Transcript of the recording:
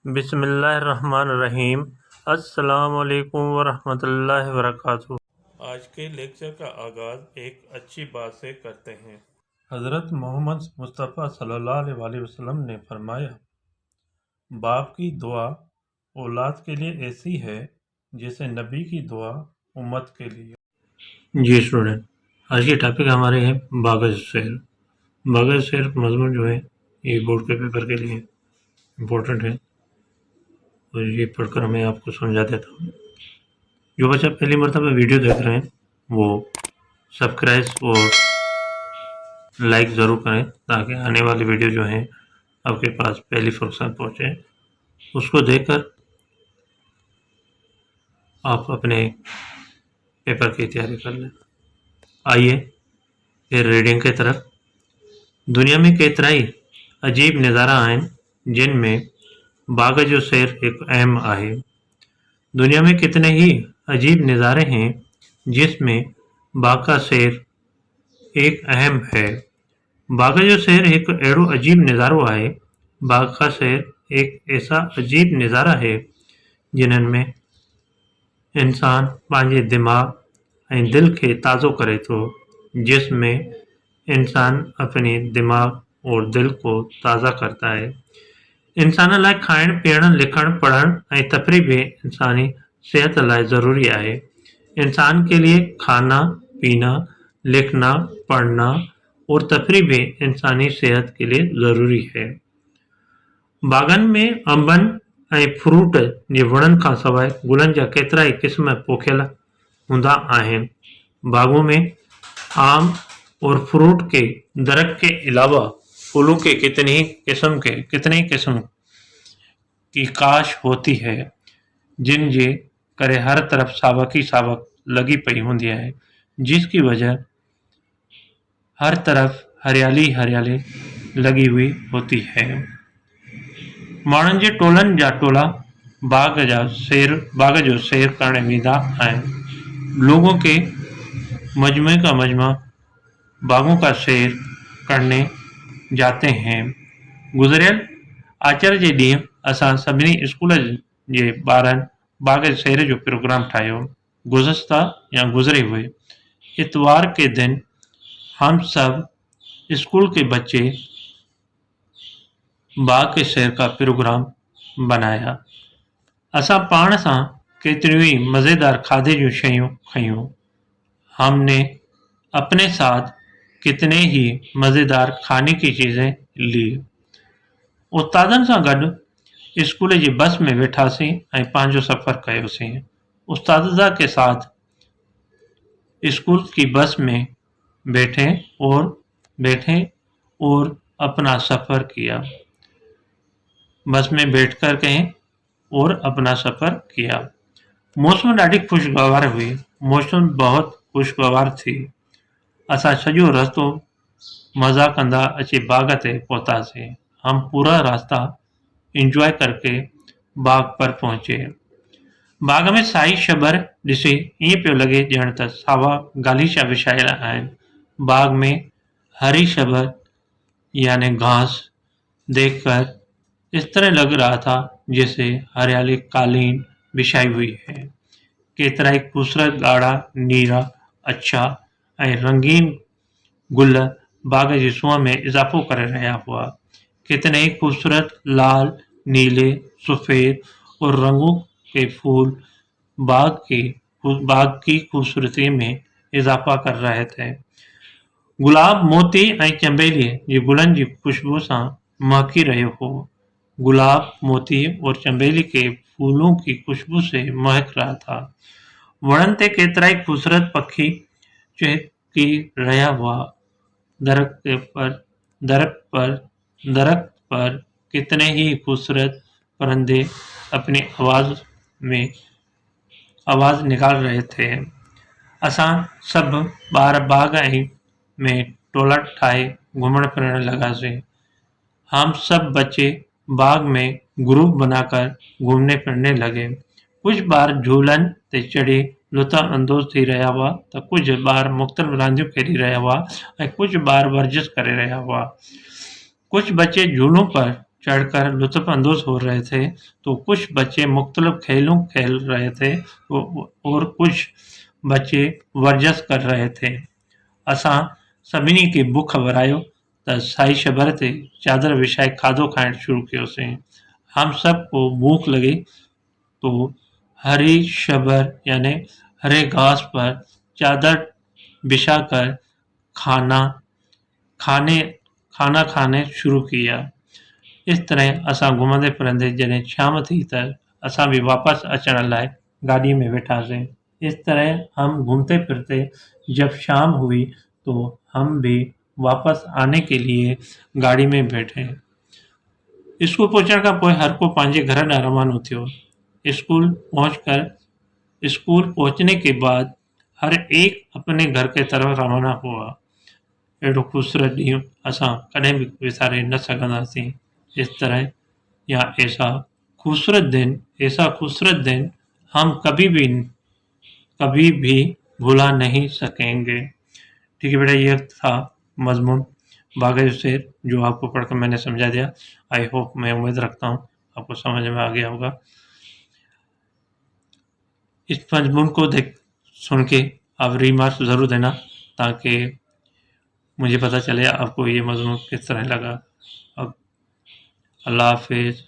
बिस्मिल्लाहिर्रहमानिर्रहीम। अस्सलामुअलैकुम वरहमतुल्लाहि वबरकातुहू। आज के लेक्चर का आगाज़ एक अच्छी बात से करते हैं। हज़रत मोहम्मद मुस्तफ़ा सल्लल्लाहु अलैहि वसल्लम ने फरमाया, बाप की दुआ औलाद के लिए ऐसी है जैसे नबी की दुआ उम्मत के लिए। जी स्टूडेंट, आज के टॉपिक हमारे हैं बाग़ शेर। बाग़ शेर मज़मून जो है ये बोर्ड के पेपर के लिए इम्पोर्टेंट है, तो ये पढ़कर मैं आपको समझा देता हूँ। जो बच्चा पहली मरतबा वीडियो देख रहे हैं वो सब्सक्राइब और लाइक ज़रूर करें ताकि आने वाली वीडियो जो है आपके पास पहली फुर्सत पहुँचे। उसको देखकर आप अपने पेपर की तैयारी कर लें। आइए फिर रीडिंग की तरफ। दुनिया में केतिराई अजीब नज़ारा आहिनि जिन में बाग़ जो शेर एक अहम आहे। दुनिया में कितने ही अजीब नज़ारे हैं जिसमें बाग़ का शेर एक अहम है। बाग़ जो शेर एक अहिड़ो अजीब नज़ारो आहे। बाग़ का शेर एक ऐसा अजीब नज़ारा है जिन्हनि में इंसान पंहिंजे दिमाग़ ऐं दिल खे ताज़ो करे थो, जिसमें इंसान अपने दिमाग़ और दिल को ताज़ा करता है। इंसान लाइ खाइण पीअण लिखण पढ़ण ऐं तफ़रीह भी इंसानी सेहत लाइ ज़रूरी आहे। इंसान के लिए खाना पीना लिखना पढ़ना और तफ़रीह भी इंसानी सेहत के लिए ज़रूरी है। बाग़नि में अंबनि ऐं फ्रूट जे वणनि खां सवाइ गुलनि जा केतिराई क़िस्म पोखियल हूंदा आहिनि। बाग़ों में आम और फ्रूट के दरख़्त के अलावा फूलों के कितने किस्म की काश होती है, जिन जे करे हर तरफ सावक ही सावक लगी पई हूंदी है, जिसकी वजह हर तरफ हरियाली लगी हुई होती है। माण्हुनि जे टोलनि जा टोला बाग़ जो सैर करण वेंदा आहिनि। लोगों के मजमे का मजमा बागों का सैर करने जाते हैं। गुज़रियल आचर जे ॾींहुं असां सभिनी स्कूल जे ॿारनि बाग़ सैर जो प्रोग्राम ठाहियो। गुज़रे हुए इतवार के दिन हम सब स्कूल के बच्चे बाग़ के सैर का प्रोग्राम बनाया। असां पाण सां केतिरियूं ई मज़ेदार खाधे जूं शयूं खयूं। हमने अपने साथ कितने ही मज़ेदार खाने की चीज़ें ली। उस्तादनि सां गॾु स्कूल जी बस में वेठासीं ऐं पंहिंजो सफ़र कयोसीं। उस्ताद के साथ स्कूल की बस में बैठे और अपना सफ़र किया। बस में बैठकर कहें और अपना सफ़र किया। मौसम ॾाढी खुशगवार हुई। मौसम बहुत खुशगवार थी। असां सॼो रस्तो मज़ा कंदा अची बाग़ ते पहुतासीं। हम पूरा रास्ता एंजॉय करके बाग़ पर पहुचे। बाग़ में साई शबर ॾिसी ईअं पियो लॻे ॼण त सावा गालीचा विछायल आहिनि। बाग़ में हरी शबर यानी घास देखकर इस तरह लग रहा था जैसे हरियाली कालीन बिछाई हुई है। केतिराई खूबसूरत ॻाढ़ा नीरा अछा ऐं रंगीन गुल बाग़ जी सूंह में इज़ाफ़ो करे रहिया हुआ। कितने ही खूबसूरत लाल नीले सफ़ेद और रंगों के फूल बाग़ की खूबसूरती में इज़ाफ़ा कर रहे थे। गुलाब मोती ऐं चंबेली जे गुलनि जी खुशबू सां महकी रहियो हो। गुलाब मोती और चंबेली के फूलों की खुशबू से महक रहा था। वणनि ते केतिराई खूबसूरत पखी चहकी रहिया हुआ। दरख्त पर कितने ही खूबसूरत परिंदे अपनी आवाज़ निकाल रहे थे। असां सभु ॿार बाग़ में टोला ठाहे घुमण फिरण लॻासीं। हम सब बच्चे बाग़ में ग्रुप बनाकर घूमने फिरने लगे। कुछ ॿार झूलनि ते चढ़ी लुत्फ़ अंदोज़ थी रहिया हुआ त कुझु ॿार मुख़्तलिफ़ रांदियूं खेॾी रहिया हुआ ऐं कुझु ॿार वर्जिश करे रहिया हुआ। कुछ बच्चे झूलों पर चढ़कर लुत्फ़अंदोज़ हो रहे थे, तो कुछ बच्चे मुख्तलिफ़ खेलों खेल रहे थे और कुछ बच्चे वर्जस कर रहे थे। असां सभिनी खे बुख ख़बर त साई शबर ते चादर विछाए खाधो खाइण शुरू कयोसीं। हम सब को भूख लगी तो हरी शबर यानी हरे घास पर चादर बिछाकर खाना खाने शुरू किया। इस तरह असां घुमंदे फिरंदे जॾहिं शाम थी त असां भी वापस अचण लाइ गाॾी में वेठासीं। इस तरह हम घूमते फिरते जब शाम हुई तो हम भी वापस आने के लिए गाड़ी में बैठे। स्कूल पहुचण खां पोइ हर को पंहिंजे घर ॾांहुं रवानो थियो। स्कूल पहुंचने के बाद हर एक अपने घर के तरफ रवाना हुआ। अहिड़ो ख़ूबसूरत ॾींहुं असां कॾहिं भी विसारे न सघंदासीं। इस तरह या ऐसा खूबसूरत दिन हम कभी भी भुला नहीं सकेंगे। ठीक है बेटा, ये था मज़मून बाग़ शेर जो आपको पढ़कर मैंने समझा दिया। आई होप, मैं उम्मीद रखता हूँ आपको समझ में आ गया होगा। इस मज़मून को सुन के आप रीमार्क्स ज़रूर देना ताकि मुझे पता चले आपको ये मज़मून किस तरह लगा। अब अल्लाह हाफ़िज़।